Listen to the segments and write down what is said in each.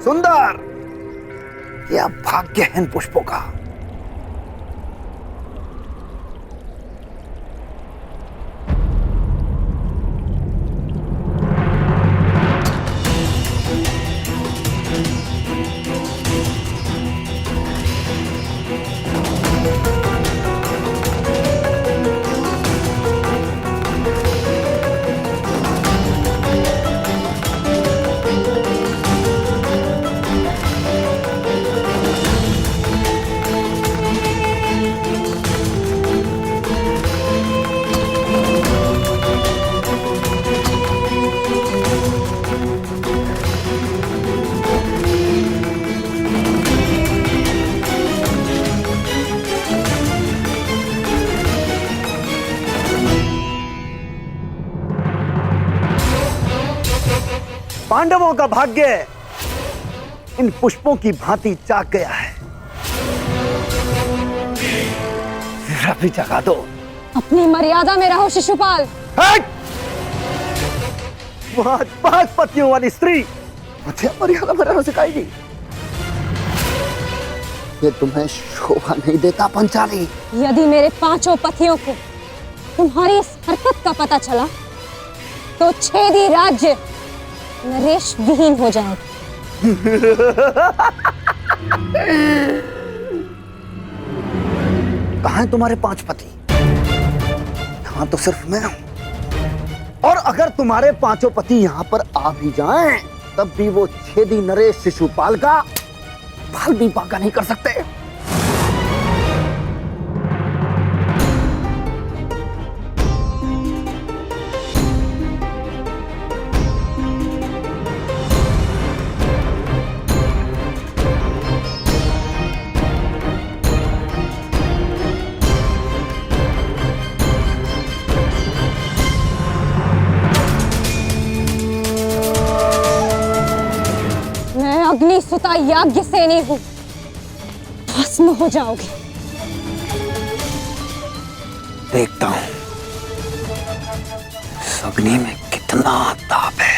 सुंदर, यह भाग्य है इन पुष्पों का। पांडवों का भाग्य इन पुष्पों की भांति जाग गया है। अभी जगा दो। अपनी मर्यादा में रहो शिशुपाल। वहां 5 पतियों वाली स्त्री मुझे मर्यादा में रहना सिखाएगी। ये तुम्हें शोभा नहीं देता पंचाली। यदि मेरे 5 पतियों को तुम्हारी इस हरकत का पता चला तो छेदी राज्य नरेश विहीन हो जाएगा। कहां हैं तुम्हारे 5 पति? यहां तो सिर्फ मैं हूं। और अगर तुम्हारे 5 पति यहां पर आ भी जाएं, तब भी वो छेदी नरेश शिशुपाल का बाल भी बांका नहीं कर सकते। अग्निसुता याज्ञ सेनी हूं, भस्म हो जाओगे। देखता हूं इस अग्नि में कितना ताप है।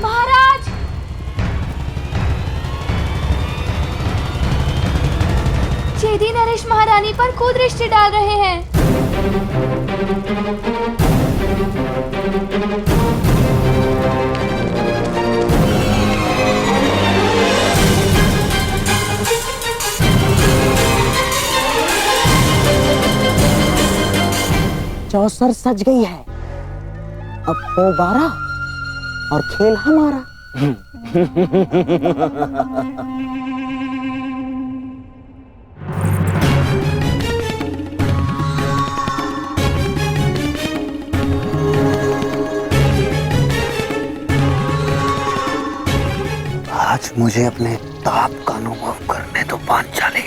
महाराज, छेदी नरेश महारानी पर कुदृष्टि डाल रहे हैं। चौसर सज गई है, अब वो 12 और खेल हमारा। आज मुझे अपने ताप का अनुभव करने दो पांचाली।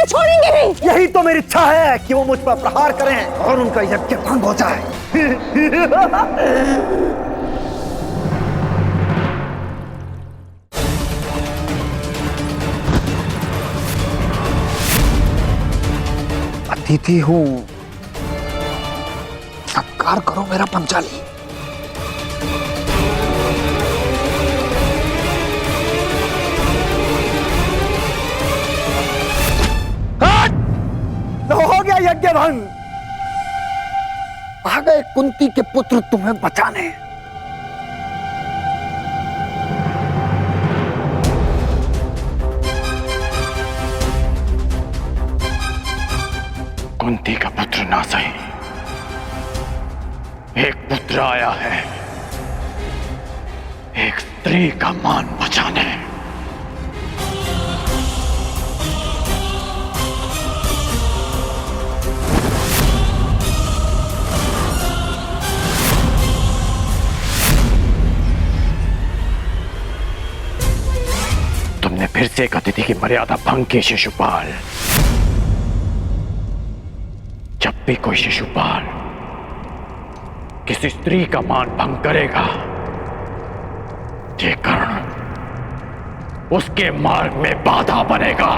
छोड़ेंगे नहीं। यही तो मेरी इच्छा है कि वो मुझ पर प्रहार करें और उनका यज्ञ भंग हो जाए। अतिथि हूं, सत्कार करो मेरा पंचाली। हो गया यज्ञ भंग। आ गए कुंती के पुत्र तुम्हें बचाने। कुंती का पुत्र ना सही, एक पुत्र आया है एक स्त्री का मान बचाने। किसी एक अतिथि की मर्यादा भंग की शिशुपाल। जब भी कोई शिशुपाल किसी स्त्री का मान भंग करेगा, ये कर्ण उसके मार्ग में बाधा बनेगा।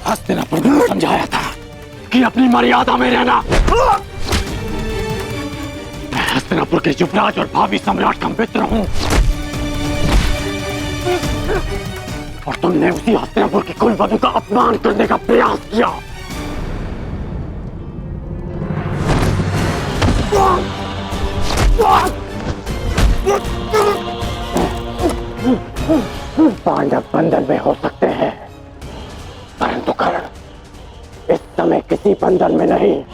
हस्तिनापुर ने समझाया था कि अपनी मर्यादा में रहना। मैं हस्तिनापुर के युवराज और भावी सम्राट का मित्र हूं, और तुमने उसी हस्तिनापुर की कुलवधू का अपमान करने का प्रयास किया। पांडव बंधन में हो सकते हैं, परंतु कर्ण इस समय किसी बंधन में नहीं।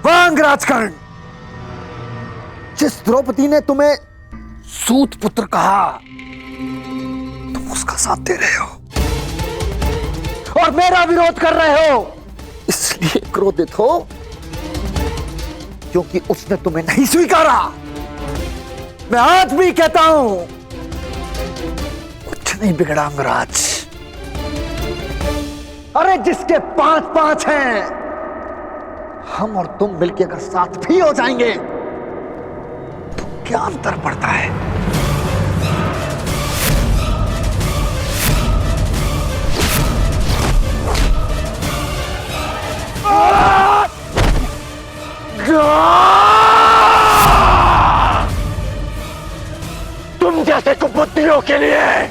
वांगराज कर्ण, जिस द्रौपदी ने तुम्हें सूत पुत्र कहा, तुम उसका साथ दे रहे हो और मेरा विरोध कर रहे हो। इसलिए क्रोधित हो क्योंकि उसने तुम्हें नहीं स्वीकारा। मैं आज भी कहता हूं, कुछ नहीं बिगड़ा अंगराज। अरे जिसके 5-5 हैं, हम और तुम मिलकर अगर साथ भी हो जाएंगे तो क्या अंतर पड़ता है? तुम जैसे कुबुद्धियों के लिए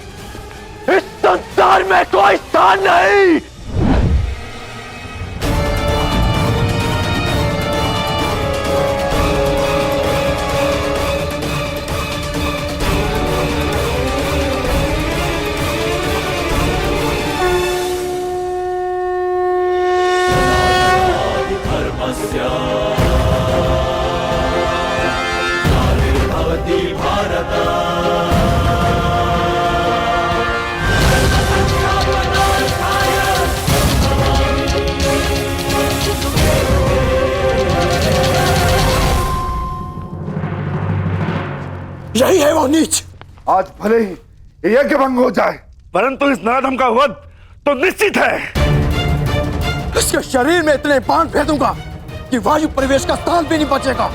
इस संसार में कोई स्थान नहीं। यही है वो नीच। आज भले ही यज्ञ भंग हो जाए, परंतु इस नराधम का वध तो निश्चित है। इसके शरीर में इतने बाण फेंकूंगा कि वायु परिवेश का स्थान भी नहीं बचेगा।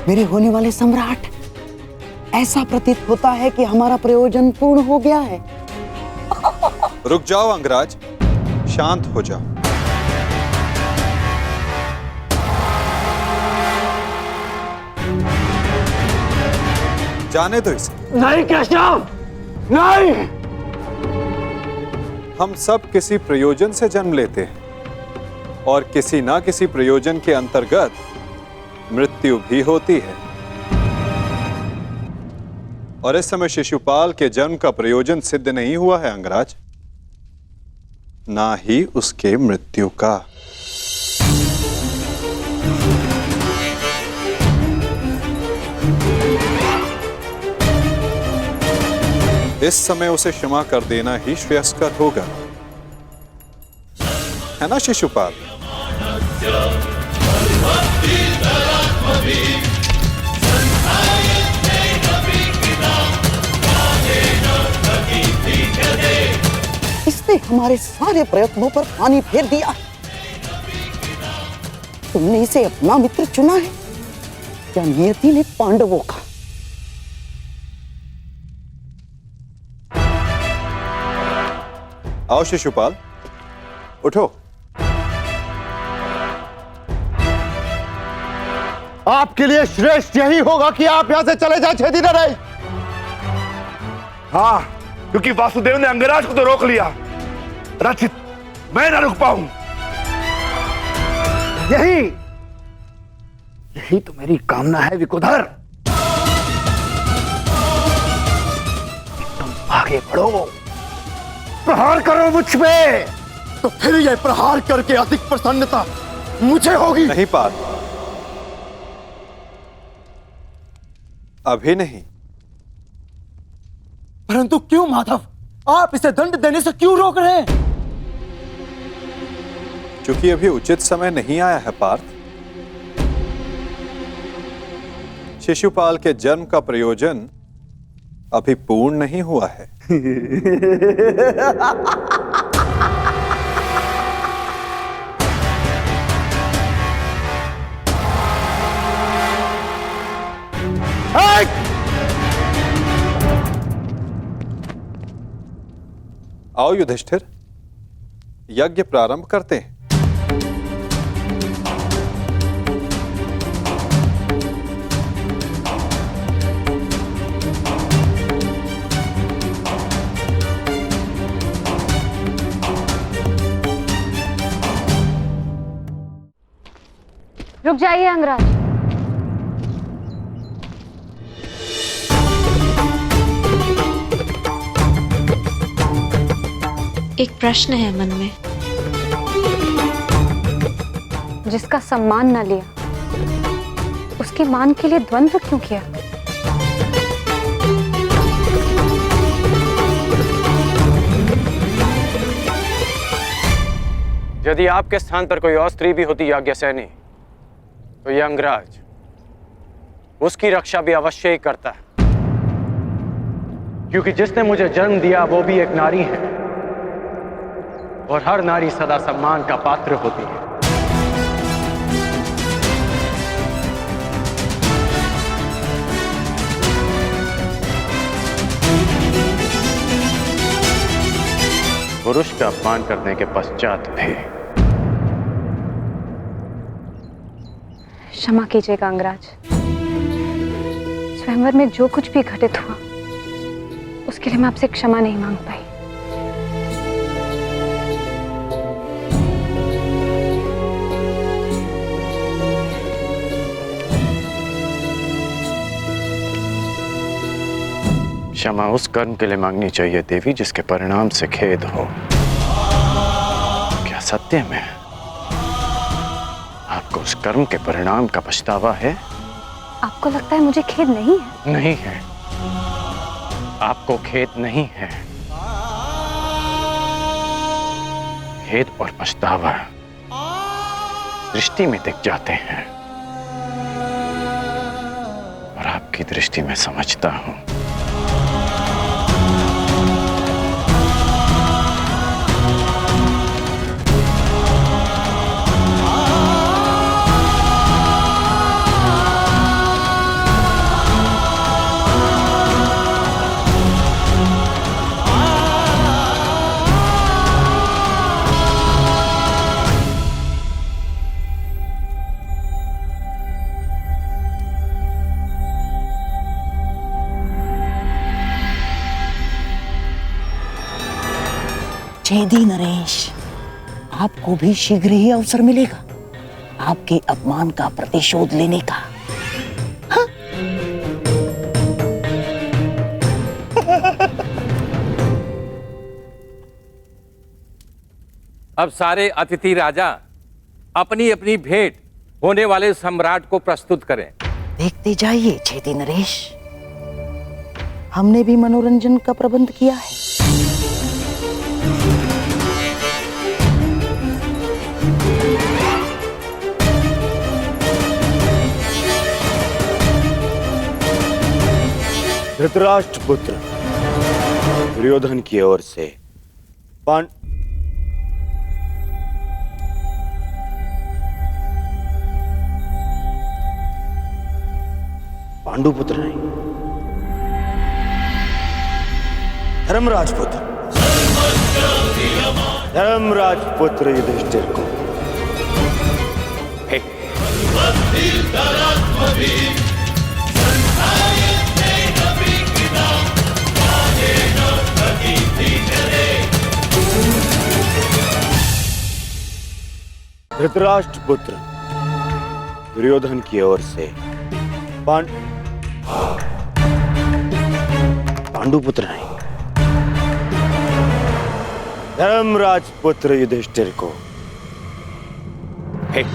मेरे होने वाले सम्राट, ऐसा प्रतीत होता है कि हमारा प्रयोजन पूर्ण हो गया है। रुक जाओ अंगराज, शांत हो जाओ। जाने दो इसे। नहीं केशव, नहीं। हम सब किसी प्रयोजन से जन्म लेते हैं और किसी ना किसी प्रयोजन के अंतर्गत मृत्यु भी होती है। और इस समय शिशुपाल के जन्म का प्रयोजन सिद्ध नहीं हुआ है अंगराज, ना ही उसके मृत्यु का। इस समय उसे क्षमा कर देना ही श्रेयस्कर होगा, है ना शिशुपाल? इसने हमारे सारे प्रयत्नों पर पानी फेर दिया। तुमने इसे अपना मित्र चुना है या नियति ने पांडवों का? आओ शिशुपाल, उठो। आपके लिए श्रेष्ठ यही होगा कि आप यहां से चले जाए, छेदी न रहे। हाँ, क्योंकि वासुदेव ने अंगराज को तो रोक लिया, रचित मैं ना रुक पाऊं। यही तो मेरी कामना है विकुधर। तुम आगे बढ़ो, प्रहार करो मुझ पे, तो फिर यह प्रहार करके अधिक प्रसन्नता मुझे होगी। नहीं पार्थ, अभी नहीं। परंतु क्यों माधव, आप इसे दंड देने से क्यों रोक रहे हैं? क्योंकि अभी उचित समय नहीं आया है पार्थ। शिशुपाल के जन्म का प्रयोजन अभी पूर्ण नहीं हुआ है। आओ युधिष्ठिर, यज्ञ प्रारंभ करते हैं। रुक जाइए अंगराज। एक प्रश्न है मन में। जिसका सम्मान न लिया उसके मान के लिए द्वंद्व क्यों किया? यदि आपके स्थान पर कोई और स्त्री भी होती याज्ञसेनी, तो यह अंगराज उसकी रक्षा भी अवश्य ही करता है, क्योंकि जिसने मुझे जन्म दिया वो भी एक नारी है, और हर नारी सदा सम्मान का पात्र होती है। पुरुष का अपमान करने के पश्चात भी। क्षमा कीजिएगा अंगराज, स्वयंवर में जो कुछ भी घटित हुआ उसके लिए मैं आपसे क्षमा नहीं मांग पाई। क्षमा उस कर्म के लिए मांगनी चाहिए देवी जिसके परिणाम से खेद हो। क्या सत्य में आपको उस कर्म के परिणाम का पछतावा है? आपको लगता है मुझे खेद नहीं है? नहीं है, आपको खेद नहीं है। खेद और पछतावा दृष्टि में दिख जाते हैं, और आपकी दृष्टि में समझता हूं। छेदी नरेश, आपको भी शीघ्र ही अवसर मिलेगा आपके अपमान का प्रतिशोध लेने का। हाँ? अब सारे अतिथि राजा अपनी अपनी भेंट होने वाले सम्राट को प्रस्तुत करें। देखते जाइए छेदी नरेश, हमने भी मनोरंजन का प्रबंध किया है। धृतराष्ट्र पुत्र दुर्योधन की ओर से पांडुपुत्र नहीं, धर्मराज पुत्र युधिष्ठिर को धृतराष्ट्र पुत्र दुर्योधन की ओर से पांडुपुत्र नहीं, धर्मराज पुत्र युधिष्ठिर को भेंट।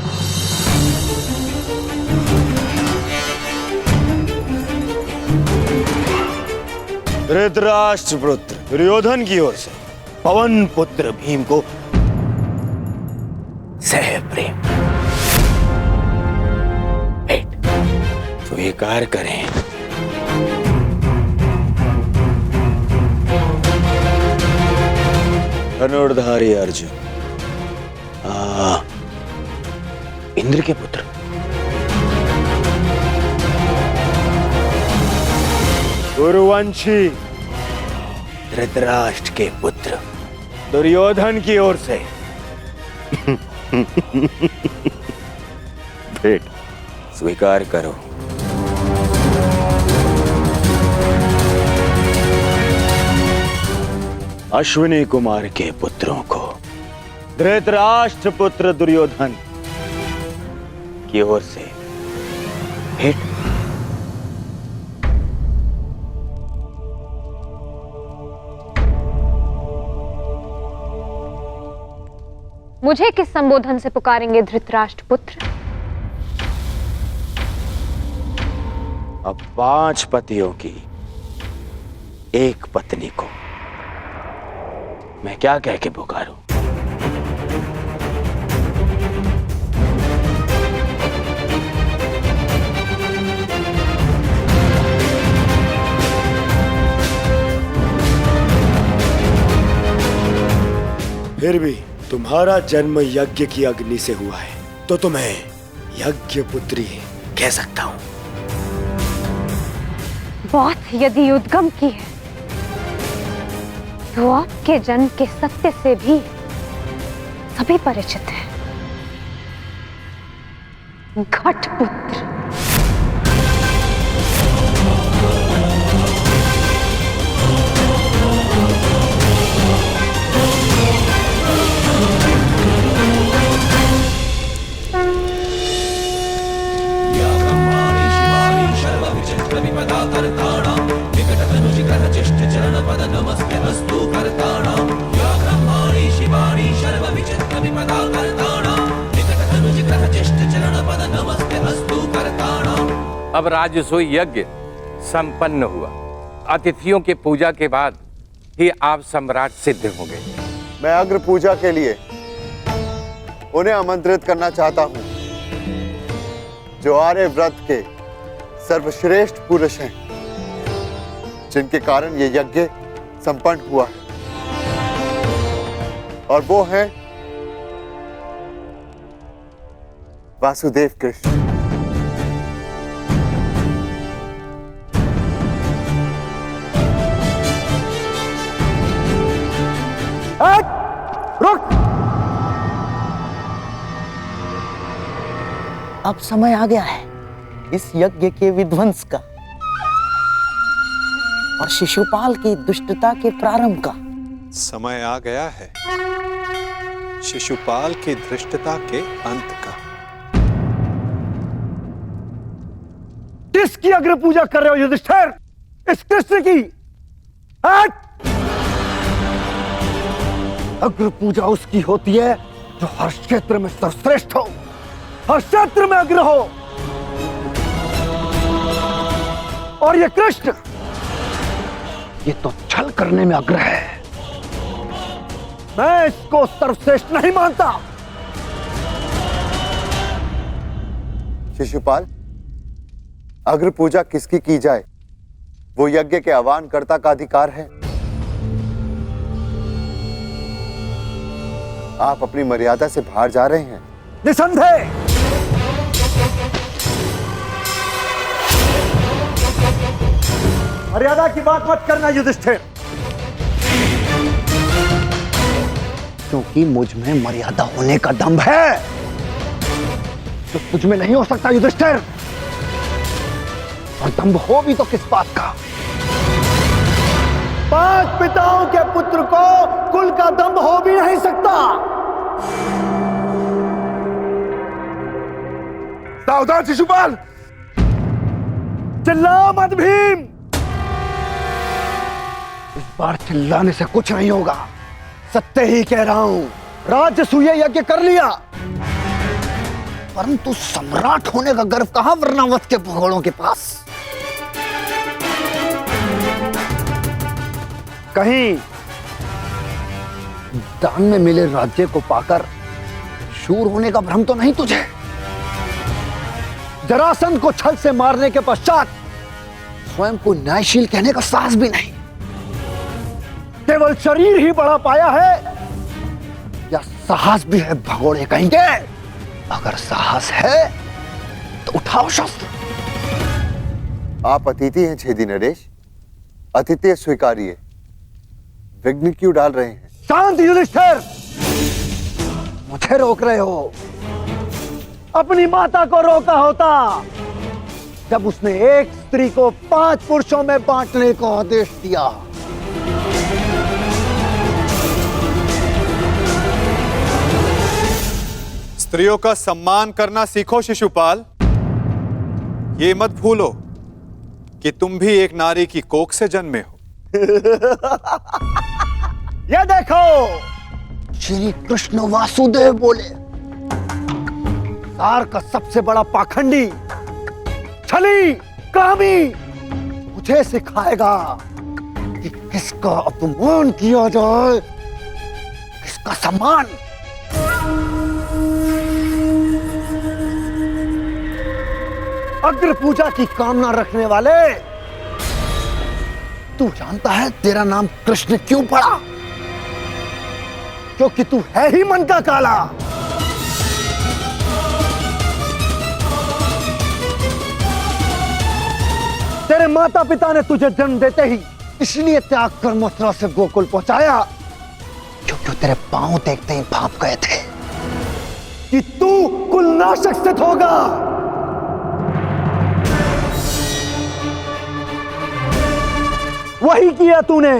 धृतराष्ट्र पुत्र दुर्योधन की ओर से पवन पुत्र भीम को सह प्रेम भेंट स्वीकार करें। धनुर्धारी अर्जुन, इंद्र के पुत्र, गुरुवंशी धृतराष्ट्र के पुत्र दुर्योधन की ओर से भेंट स्वीकार करो। अश्विनी कुमार के पुत्रों को धृतराष्ट्र पुत्र दुर्योधन की ओर से भेंट। मुझे किस संबोधन से पुकारेंगे धृतराष्ट्र पुत्र? अब 5 पतियों की एक पत्नी को मैं क्या कह के पुकारूं? फिर भी तुम्हारा जन्म यज्ञ की अग्नि से हुआ है तो तुम्हें यज्ञ पुत्री कह सकता हूं। बात यदि उद्गम की है तो आपके जन्म के सत्य से भी सभी परिचित हैं। घटपुत्र। अब राजसूय यज्ञ संपन्न हुआ। अतिथियों के पूजा के बाद ही आप सम्राट सिद्ध होंगे। मैं अग्र पूजा के लिए उन्हें आमंत्रित करना चाहता हूं जो आर्य व्रत के सर्वश्रेष्ठ पुरुष हैं, जिनके कारण ये यज्ञ संपन्न हुआ है, और वो हैं वासुदेव कृष्ण। रुक! अब समय आ गया है इस यज्ञ के विध्वंस का और शिशुपाल की दुष्टता के प्रारंभ का। समय आ गया है शिशुपाल की धृष्टता के अंत का। किसकी अग्र पूजा कर रहे हो युधिष्ठिर? इस कृष्ण की। अग्र पूजा उसकी होती है जो हर क्षेत्र में सर्वश्रेष्ठ हो, हर क्षेत्र में अग्र हो। और ये कृष्ण, ये तो छल करने में अग्र है। मैं इसको सर्वश्रेष्ठ नहीं मानता। शिशुपाल, अग्र पूजा किसकी की जाए वो यज्ञ के आह्वानकर्ता का अधिकार है। आप अपनी मर्यादा से बाहर जा रहे हैं। निसंदेह। मर्यादा की बात मत करना युधिष्ठिर, क्योंकि मुझ में मर्यादा होने का दम्भ है जो तुझ में नहीं हो सकता युधिष्ठिर। और दम्भ हो भी तो किस बात का? 5 पिताओं के पुत्र को कुल का दम्भ हो भी नहीं सकता। सावधान शिशुपाल! चिल्ला मत भीम। इस बार चिल्लाने से कुछ नहीं होगा। सत्य ही कह रहा हूं, राजसूय यज्ञ कर लिया, परंतु सम्राट होने का गर्व कहां वर्णावत के भगोड़ों के पास। कहीं दान में मिले राज्य को पाकर शूर होने का भ्रम तो नहीं तुझे? जरासंध को छल से मारने के पश्चात स्वयं को न्यायशील कहने का साहस भी नहीं। केवल शरीर ही बड़ा पाया है या साहस भी है भगोड़े कहेंगे? अगर साहस है तो उठाओ शस्त्र। आप अतिथि हैं छेदी नरेश, अतिथि स्वीकारिए। विघ्न क्यों डाल रहे हैं? शांत युधिष्ठिर, मुझे रोक रहे हो। अपनी माता को रोका होता जब उसने एक स्त्री को 5 पुरुषों में बांटने का आदेश दिया। स्त्रियों का सम्मान करना सीखो शिशुपाल। ये मत भूलो कि तुम भी एक नारी की कोख से जन्मे हो। ये देखो, श्री कृष्ण वासुदेव बोले, सार का सबसे बड़ा पाखंडी, छली, कामी मुझे सिखाएगा कि किसका अपमान किया जाए, किसका सम्मान। अग्र पूजा की कामना रखने वाले, तू जानता है तेरा नाम कृष्ण क्यों पड़ा? क्योंकि तू है ही मन का काला। तेरे माता पिता ने तुझे जन्म देते ही इसलिए त्याग कर मथुरा से गोकुल पहुंचाया क्योंकि तेरे पांव देखते ही भाप गए थे कि तू कुलनाशक सिद्ध होगा। वही किया तूने,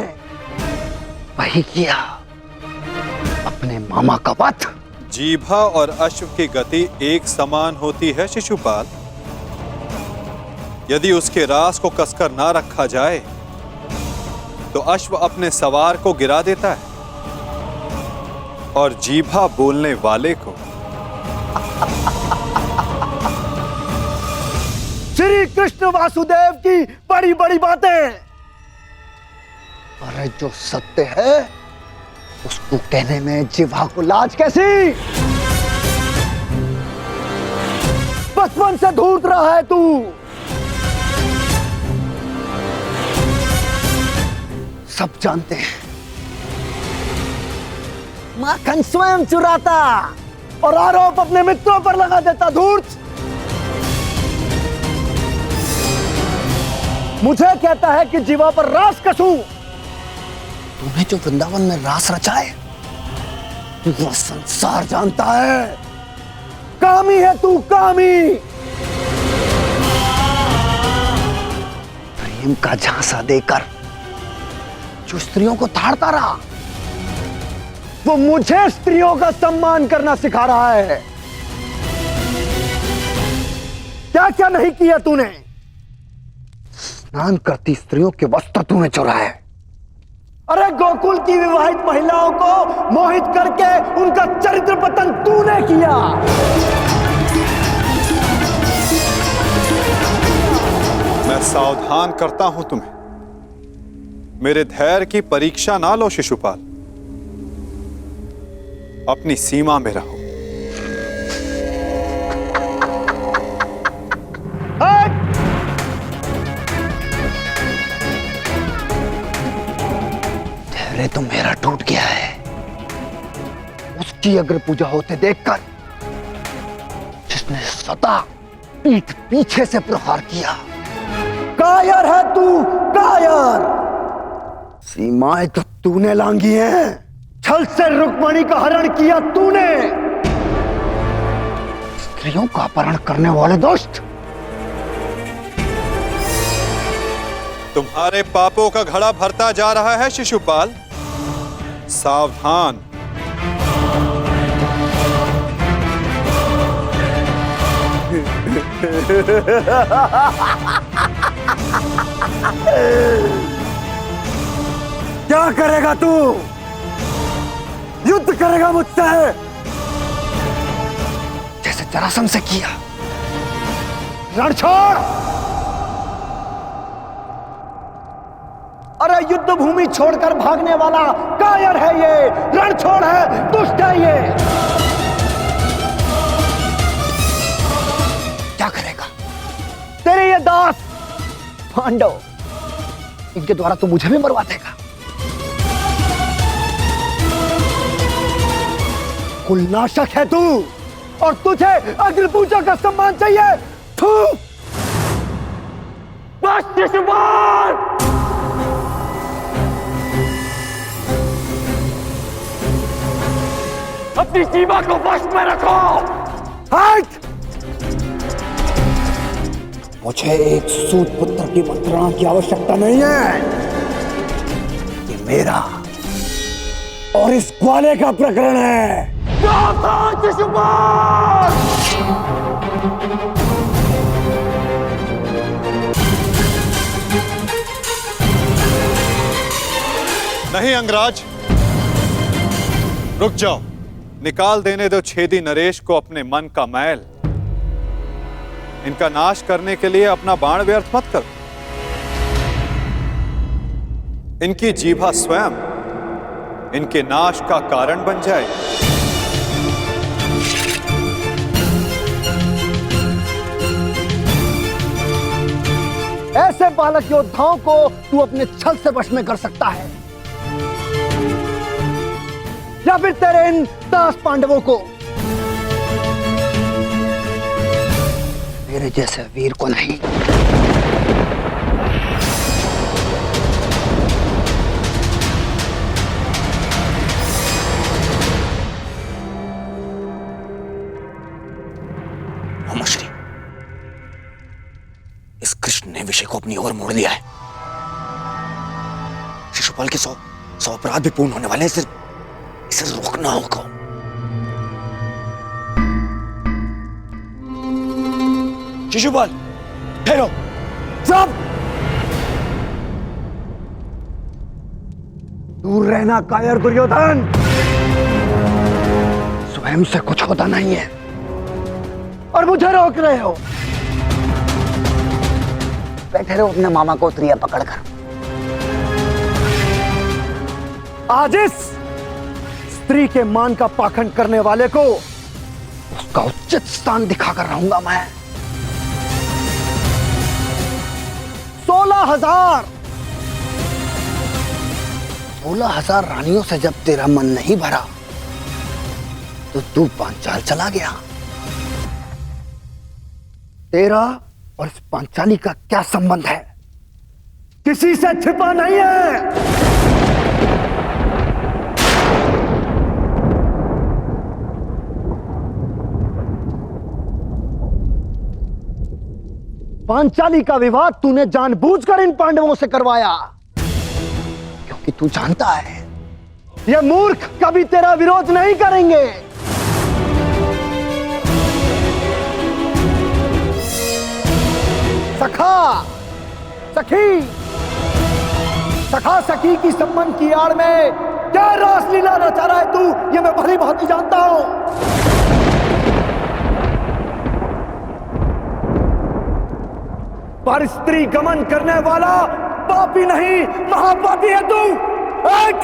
वही किया, अपने मामा का वध। जीभा और अश्व की गति एक समान होती है शिशुपाल। यदि उसके रास को कसकर ना रखा जाए तो अश्व अपने सवार को गिरा देता है और जीभा बोलने वाले को। श्री कृष्ण वासुदेव की बड़ी बड़ी बातें, अरे जो सत्य है उसको कहने में जिह्वा को लाज कैसी? बचपन से धूर्त रहा है तू। सब जानते हैं माखन स्वयं चुराता और आरोप अपने मित्रों पर लगा देता। धूर्त मुझे कहता है कि जीवा पर रास कसूं। तूने जो वृंदावन में रास रचा है वो संसार जानता है। कामी है तू, कामी। प्रेम का झांसा देकर जो स्त्रियों को ताड़ता रहा वो मुझे स्त्रियों का सम्मान करना सिखा रहा है। क्या क्या नहीं किया तूने? स्नान करती स्त्रियों के वस्त्र तूने चुराए। अरे गोकुल की विवाहित महिलाओं को मोहित करके उनका चरित्र पतन तूने किया। मैं सावधान करता हूं तुम्हें, मेरे धैर्य की परीक्षा ना लो शिशुपाल। अपनी सीमा में रहो। धैर्य तो मेरा टूट गया है। उसकी अग्र पूजा होते देखकर जिसने सदा पीठ पीछे से प्रहार किया। कायर है तू, कायर। सीमाएं तो तूने लांघी हैं। छल से रुक्मणी का हरण किया तूने। स्त्रियों का अपहरण करने वाले दुष्ट। तुम्हारे पापों का घड़ा भरता जा रहा है शिशुपाल। सावधान। क्या करेगा तू? युद्ध करेगा मुझसे जैसे जरासंध से किया। रण छोड़। अरे युद्ध भूमि छोड़कर भागने वाला कायर है ये, रण छोड़ है, दुष्ट है ये। क्या करेगा तेरे ये दास पांडव, इनके द्वारा तो मुझे भी मरवा देगा। कुलनाशक है तू, और तुझे अग्नि पूजा का सम्मान चाहिए। थू। बस शिशुपाल! अपनी जीवा को वश में रखो। हट! मुझे एक सूत पुत्र की मंत्रणा की आवश्यकता नहीं है। ये मेरा और इस ग्वाले का प्रकरण है। नहीं अंगराज, रुक जाओ। निकाल देने दो छेदी नरेश को अपने मन का मैल। इनका नाश करने के लिए अपना बाण व्यर्थ मत करो। इनकी जीभा स्वयं इनके नाश का कारण बन जाए। ऐसे बालक योद्धाओं को तू अपने छल से वश में कर सकता है, या फिर तेरे इन दास पांडवों को। मेरे जैसे वीर को नहीं। नमश्री, इस कृष्ण ने विषय को अपनी ओर मोड़ लिया है। शिशुपाल के 100 अपराध भी पूर्ण होने वाले हैं। इसे रोकना होगा। शिशुपाल, ठहरो। सब दूर रहना कायर दुर्योधन। स्वयं से कुछ होता नहीं है और मुझे रोक रहे हो। बैठे रहो अपने मामा को त्रिया पकड़कर। आज इस स्त्री के मान का पाखंड करने वाले को उसका उचित स्थान दिखाकर रहूंगा मैं। 16,000 रानियों से जब तेरा मन नहीं भरा तो तू पांचाल चला गया। तेरा और इस पांचाली का क्या संबंध है? किसी से छिपा नहीं है। पांचाली का विवाद तूने जानबूझकर इन पांडवों से करवाया, क्योंकि तू जानता है ये मूर्ख कभी तेरा विरोध नहीं करेंगे। सखा सखी, सखा सखी की संबंध की आड़ में क्या रासलीला रचा रहा है तू, ये मैं भली भांति जानता हूं। पर स्त्री गमन करने वाला पापी नहीं, महापापी है तू। एक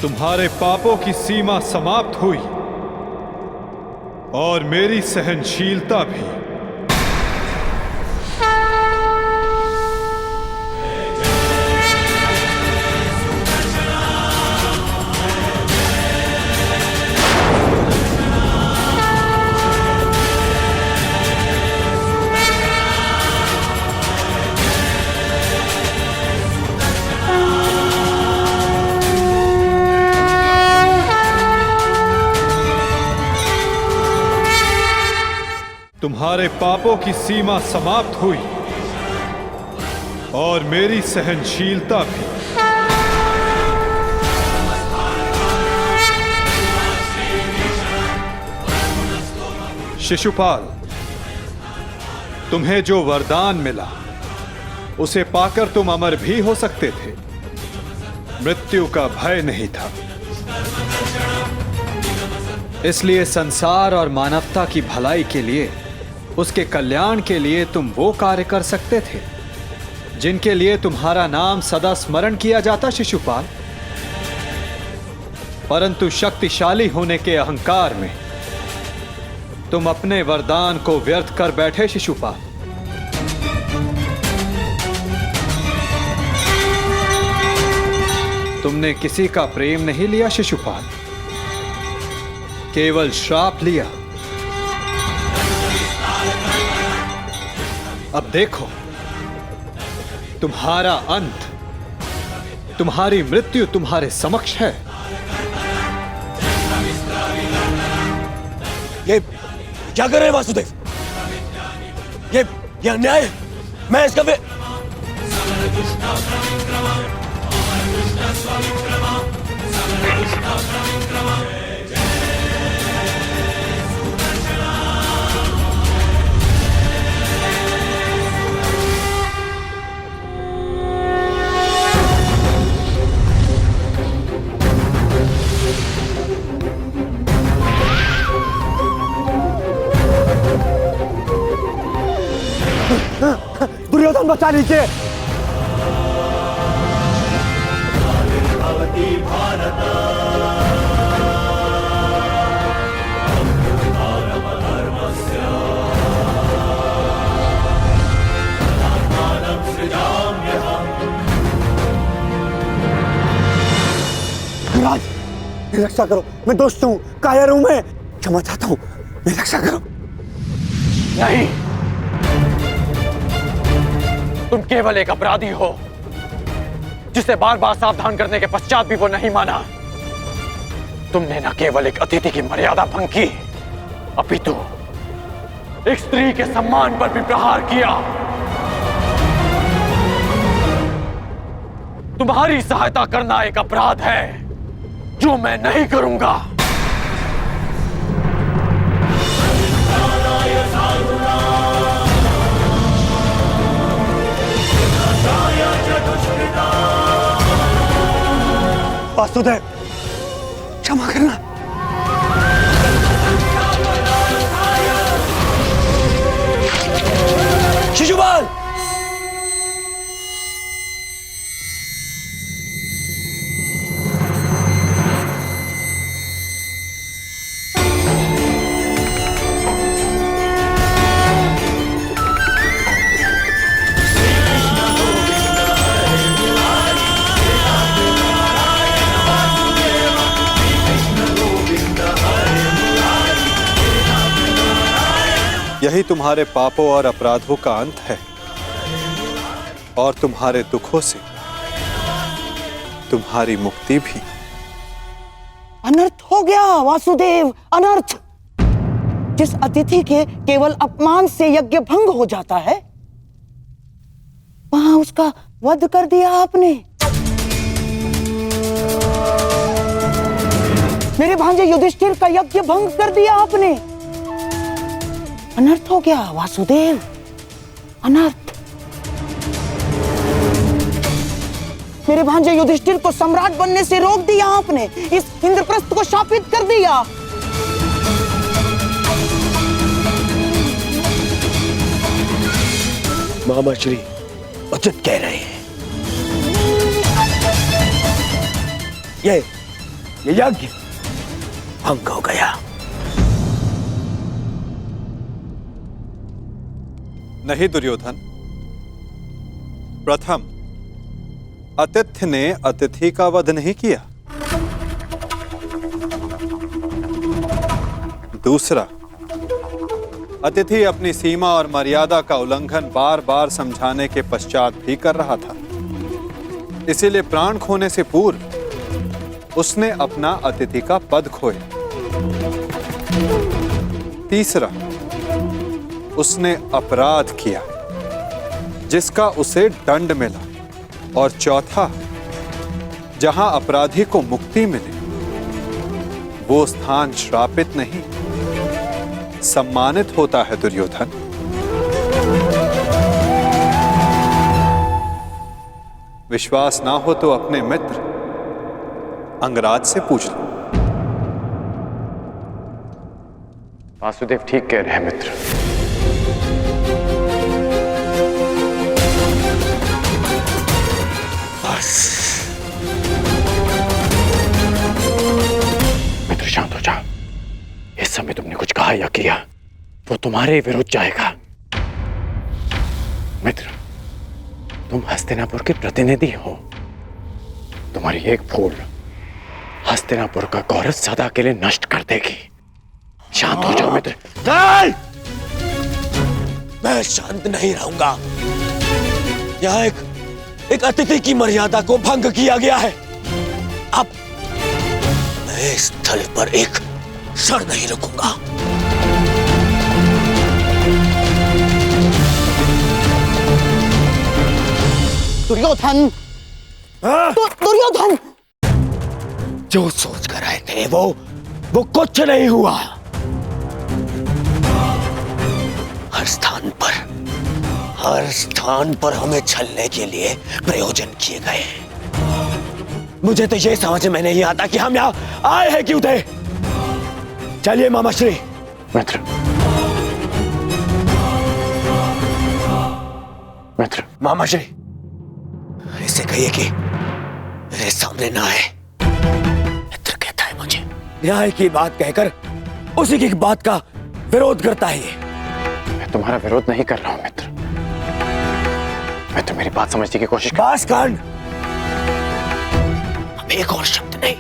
तुम्हारे पापों की सीमा समाप्त हुई और मेरी सहनशीलता भी। तुम्हारे पापों की सीमा समाप्त हुई और मेरी सहनशीलता भी। शिशुपाल, तुम्हें जो वरदान मिला उसे पाकर तुम अमर भी हो सकते थे। मृत्यु का भय नहीं था। इसलिए संसार और मानवता की भलाई के लिए, उसके कल्याण के लिए तुम वो कार्य कर सकते थे जिनके लिए तुम्हारा नाम सदा स्मरण किया जाता शिशुपाल। परंतु शक्तिशाली होने के अहंकार में तुम अपने वरदान को व्यर्थ कर बैठे शिशुपाल। तुमने किसी का प्रेम नहीं लिया शिशुपाल, केवल श्राप लिया। अब देखो, तुम्हारा अंत, तुम्हारी मृत्यु तुम्हारे समक्ष है। ये क्या कर रहे हैं वासुदेव? ये अन्याय है। मैं इसका दुर्योधन बचा लीजिए। राज, मेरी रक्षा करो। मैं दोस्त हूँ, कायर हूँ, मैं क्षमा चाहता हूँ। मेरी रक्षा करो। नहीं, तुम केवल एक अपराधी हो जिसे बार बार सावधान करने के पश्चात भी वो नहीं माना। तुमने न केवल एक अतिथि की मर्यादा भंग की, अपितु एक स्त्री के सम्मान पर भी प्रहार किया। तुम्हारी सहायता करना एक अपराध है जो मैं नहीं करूंगा। वासुदेव, क्षमा करना। शिशुपाल, यही तुम्हारे पापों और अपराधों का अंत है, और तुम्हारे दुखों से तुम्हारी मुक्ति भी। अनर्थ हो गया वासुदेव, अनर्थ। जिस अतिथि के केवल अपमान से यज्ञ भंग हो जाता है, वहां उसका वध कर दिया आपने। मेरे भांजे युधिष्ठिर का यज्ञ भंग कर दिया आपने। अनर्थ हो गया वासुदेव, अनर्थ। मेरे भांजे युधिष्ठिर को सम्राट बनने से रोक दिया आपने। इस इंद्रप्रस्थ को शापित कर दिया। मामा श्री उचित कह रहे हैं। ये यज्ञ भंग हो गया। नहीं दुर्योधन, प्रथम आतिथ्य ने अतिथि का वध नहीं किया। दूसरा, अतिथि अपनी सीमा और मर्यादा का उल्लंघन बार बार समझाने के पश्चात भी कर रहा था। इसीलिए प्राण खोने से पूर्व उसने अपना अतिथि का पद खोया। तीसरा, उसने अपराध किया जिसका उसे दंड मिला, और चौथा, जहां अपराधी को मुक्ति मिले वो स्थान श्रापित नहीं सम्मानित होता है दुर्योधन। विश्वास ना हो तो अपने मित्र अंगराज से पूछ लो। वासुदेव ठीक कह रहे हैं मित्र। मित्र शांत हो जाओ। इस समय तुमने कुछ कहा या किया वो तुम्हारे विरुद्ध जाएगा। मित्र, तुम हस्तिनापुर के प्रतिनिधि हो। तुम्हारी एक भूल हस्तिनापुर का गौरव सदा के लिए नष्ट कर देगी। शांत हो जाओ मित्र। नहीं! मैं शांत नहीं रहूंगा। यहाँ एक अतिथि की मर्यादा को भंग किया गया है। अब मैं इस स्थल पर एक क्षण नहीं रुकूंगा। दुर्योधन, दुर्योधन, जो सोच कर आए थे वो कुछ नहीं हुआ। हर स्थान पर हमें छलने के लिए प्रयोजन किए गए। मुझे तो ये समझ में नहीं आता कि हम यहाँ आए हैं क्यों थे। चलिए मामाश्री। मित्र, मित्र, मामाश्री, इसे कहिए कि मेरे सामने ना आए। मित्र कहता है मुझे। न्याय की बात कहकर उसी की बात का विरोध करता है ये। मैं तुम्हारा विरोध नहीं कर रहा हूं मित्र। मैं तो मेरी बात समझने की कोशिश बस कर। अब एक और शब्द नहीं।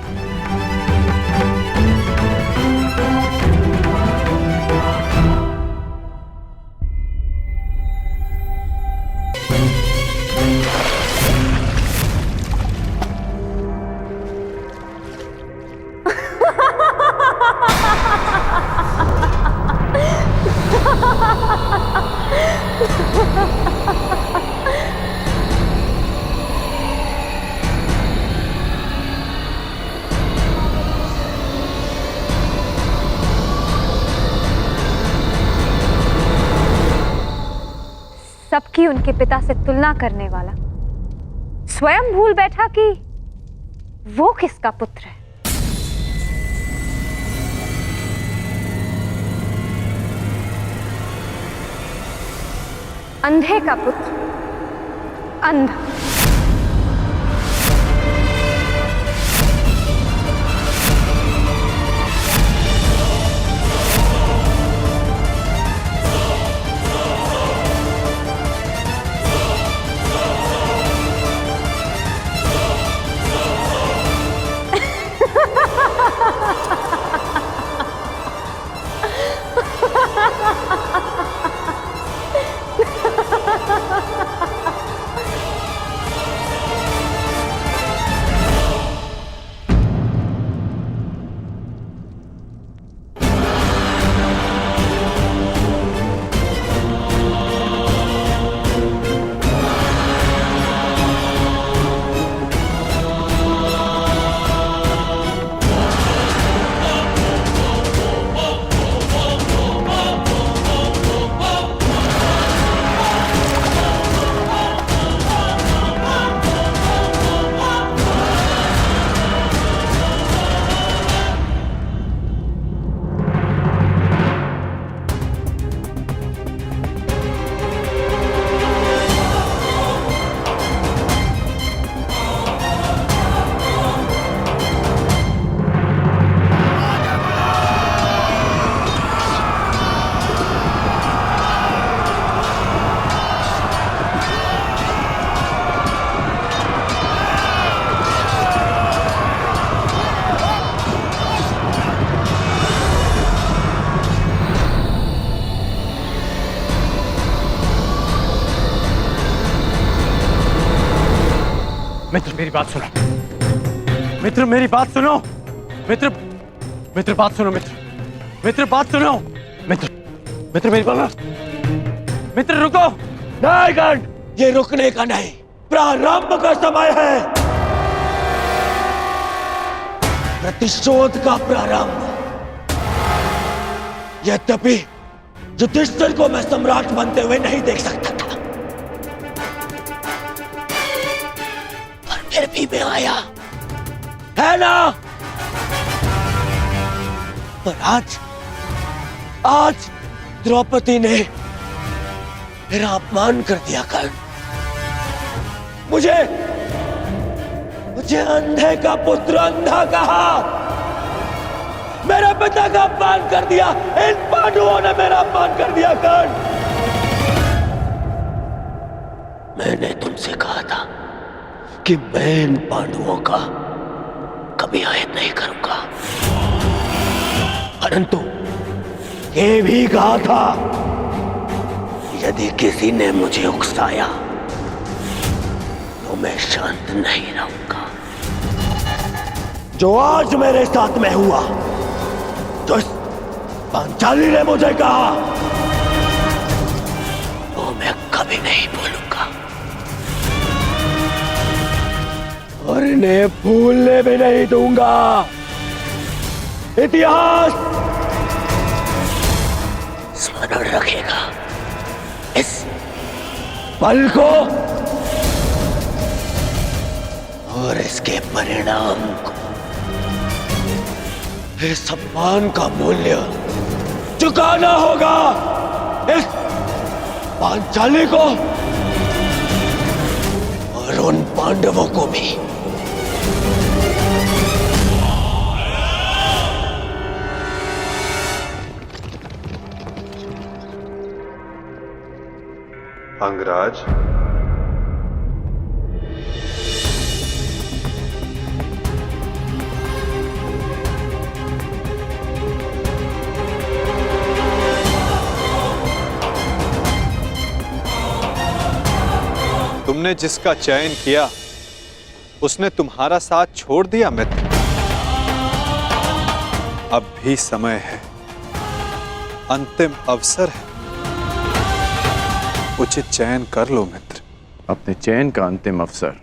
सबकी उनके पिता से तुलना करने वाला स्वयं भूल बैठा कि वो किसका पुत्र है। अंधे का पुत्र अंधा। मित्र मेरी बात सुनो। मित्र मेरी बात सुनो। मित्र मित्र बात सुनो। मित्र मित्र बात सुनो। मित्र मित्र मेरी बात। मित्र रुको। नहीं गण, ये रुकने का नहीं, प्रारंभ का समय है, प्रतिशोध का प्रारंभ। यद्यपि युधिष्ठिर को मैं सम्राट बनते हुए नहीं देख सकता था, पर फिर भी मैं आया, है ना? पर आज द्रौपदी ने मेरा अपमान कर दिया। कर्ण, मुझे अंधे का पुत्र अंधा कहा, मेरे पिता का अपमान कर दिया। इन पांडवों ने मेरा अपमान कर दिया। कर्ण, मैंने तुमसे कहा था कि मैं इन पांडवों का कभी आयत नहीं करूंगा, परंतु ये भी कहा था यदि किसी ने मुझे उकसाया तो मैं शांत नहीं रहूंगा। जो आज मेरे साथ में हुआ, जो पांचाली ने मुझे कहा, वो मैं कभी नहीं भूलूंगा और इन्हें भूलने भी नहीं दूंगा। इतिहास स्मरण रखेगा इस पल को और इसके परिणाम को। इस सम्मान का मूल्य चुकाना होगा इस पांचाली को और उन पांडवों को भी। अंगराज, तुमने जिसका चयन किया उसने तुम्हारा साथ छोड़ दिया मित्र। अब भी समय है, अंतिम अवसर है, उचित चयन कर लो मित्र। अपने चयन का अंतिम अवसर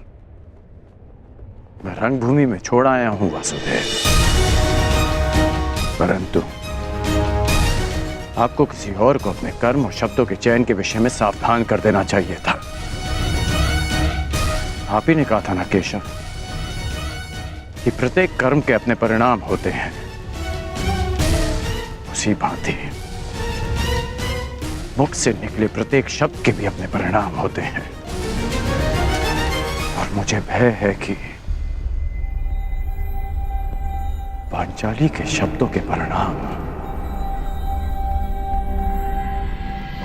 मैं रणभूमि में छोड़ आया हूं वासुदेव, परंतु आपको किसी और को अपने कर्म और शब्दों के चयन के विषय में सावधान कर देना चाहिए था। आप ही ने कहा था ना केशव कि प्रत्येक कर्म के अपने परिणाम होते हैं, उसी भांति मुख से निकले प्रत्येक शब्द के भी अपने परिणाम होते हैं। और मुझे भय है कि पांचाली के शब्दों के परिणाम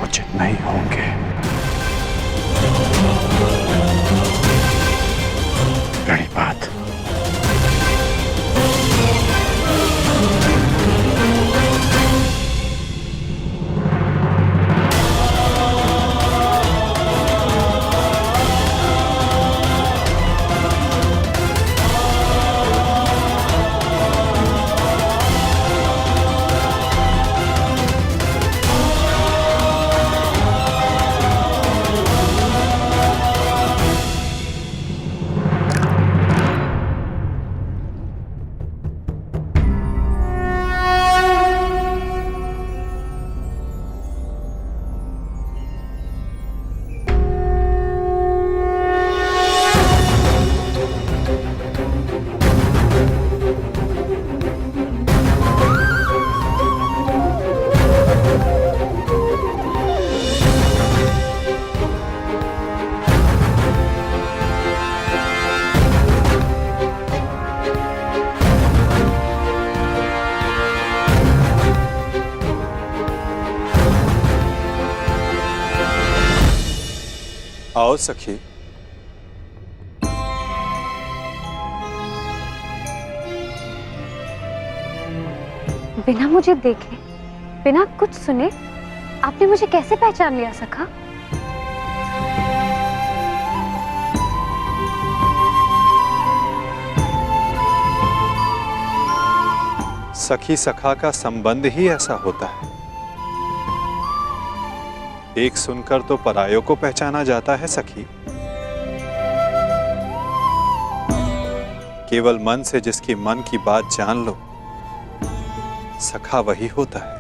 उचित नहीं होंगे। प्रणिपात। आओ सखी। बिना मुझे देखे, बिना कुछ सुने आपने मुझे कैसे पहचान लिया सखा? सखी सखा का संबंध ही ऐसा होता है। देख सुनकर तो परायों को पहचाना जाता है सखी। केवल मन से जिसकी मन की बात जान लो, सखा वही होता है।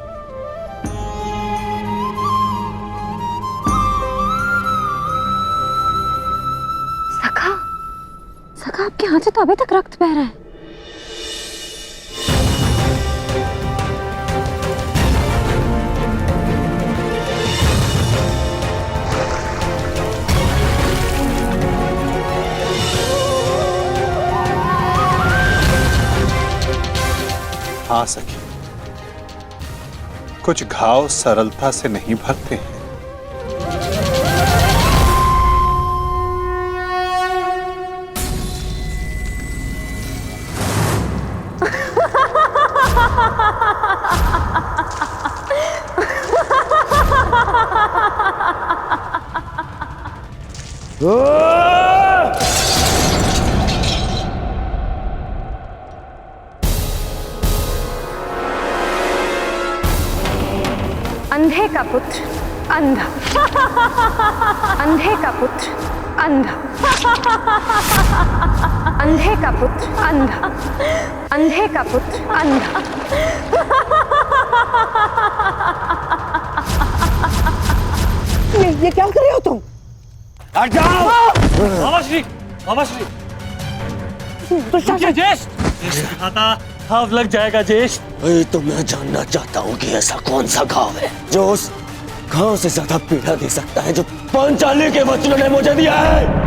सखा, सखा आपके हाथ से तो अभी तक रक्त बह रहा है। हाँ सखी, कुछ घाव सरलता से नहीं भरते हैं। अंधे का पुत्र अंधा, अंधे का पुत्र अंधा, अंधे का पुत्र अंधा, अंधे का पुत्र अंधा। ये क्या कर रहे हो तुम? हट जाओ! मामाश्री, मामाश्री, ज्येष्ठ खाता घाव लग जाएगा ज्येष्ठ। तो मैं जानना चाहता हूँ कि ऐसा कौन सा घाव है जो उस घाव से ज्यादा पीड़ा दे सकता है जो पांचाली के वचनों ने मुझे दिया है।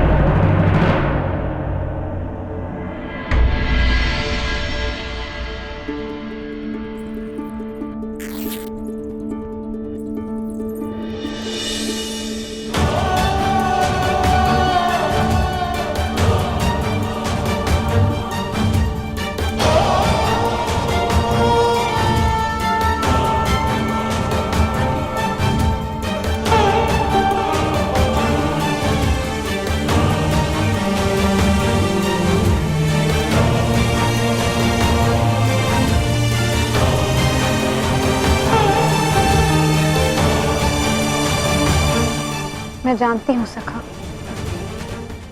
मैं जानती हूँ सखा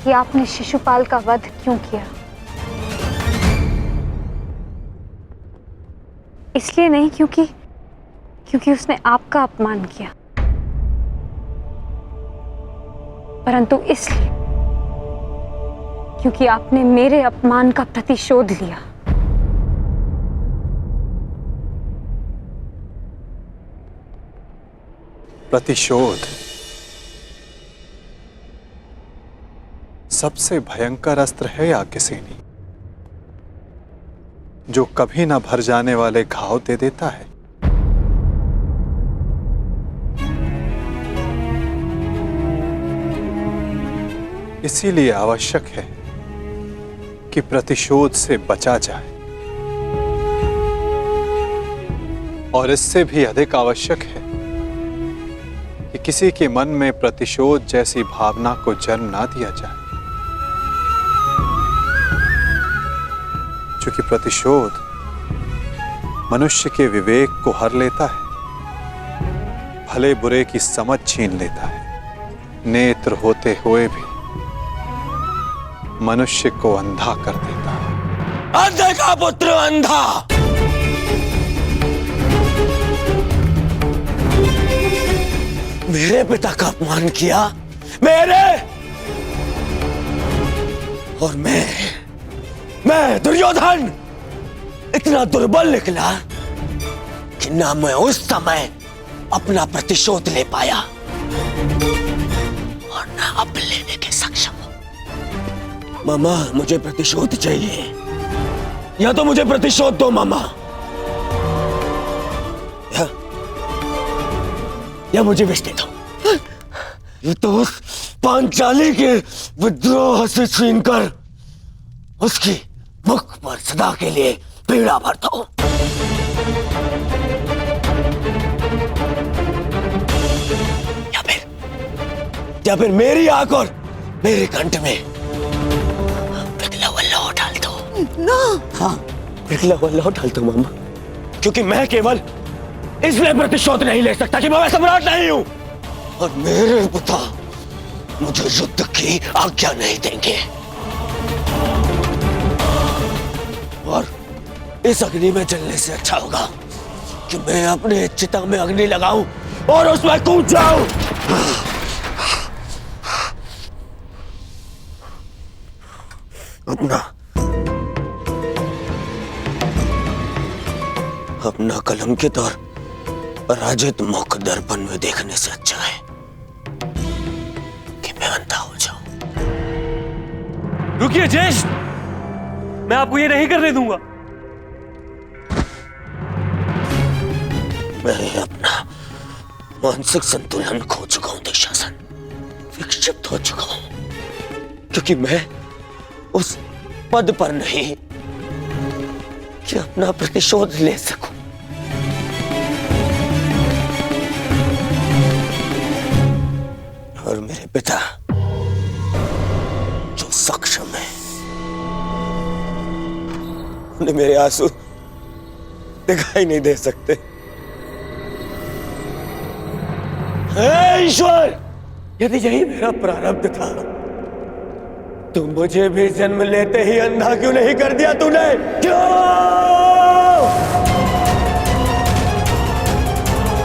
कि आपने शिशुपाल का वध क्यों किया। इसलिए नहीं क्योंकि उसने आपका अपमान किया, परंतु इसलिए क्योंकि आपने मेरे अपमान का प्रतिशोध लिया। प्रतिशोध सबसे भयंकर अस्त्र है याज्ञसेनी, जो कभी न भर जाने वाले घाव दे देता है। इसीलिए आवश्यक है कि प्रतिशोध से बचा जाए, और इससे भी अधिक आवश्यक है कि किसी के मन में प्रतिशोध जैसी भावना को जन्म ना दिया जाए, क्योंकि प्रतिशोध मनुष्य के विवेक को हर लेता है, भले बुरे की समझ छीन लेता है, नेत्र होते हुए भी मनुष्य को अंधा कर देता है। अंधे का पुत्र अंधा! मेरे पिता का अपमान किया, मेरे, और मैं दुर्योधन इतना दुर्बल निकला कि ना मैं उस समय अपना प्रतिशोध ले पाया और ना अब लेने के सक्षम हूं। मामा, मुझे प्रतिशोध चाहिए, या तो मुझे प्रतिशोध दो मामा, या मुझे विष दे दो। ये तो उस पांचाली के विद्रोह से छीनकर उसकी मुख पर सदा के लिए पीड़ा भरता हूं, या फिर मेरी आंख और मेरे कंठ में पिघला हुआ लौह डाल दो ना। हाँ, पिघला हुआ लौह डाल दो मामा, क्योंकि मैं केवल इसलिए प्रतिशोध नहीं ले सकता कि मैं सम्राट नहीं हूं, और मेरे पिता मुझे युद्ध की आज्ञा नहीं देंगे। और इस अग्नि में जलने से अच्छा होगा कि मैं अपने चिता में अग्नि लगाऊं और उसमें कूद जाऊं। अपना कलंकित और पराजित मुख दर्पण में देखने से अच्छा है कि मैं अंधा हो जाऊं। रुकिए ज्येष्ठ, मैं आपको ये नहीं करने दूंगा। मैं अपना मानसिक संतुलन खो चुका हूं दुशासन, विक्षिप्त हो चुका हूं, क्योंकि मैं उस पद पर नहीं कि अपना प्रतिशोध ले सकूं। और मेरे पिता जो सक्षम है, उन्हें मेरे आंसू दिखाई नहीं दे सकते। हे ईश्वर, यदि यही मेरा प्रारब्ध था तो मुझे भी जन्म लेते ही अंधा क्यों नहीं कर दिया तूने? क्यों?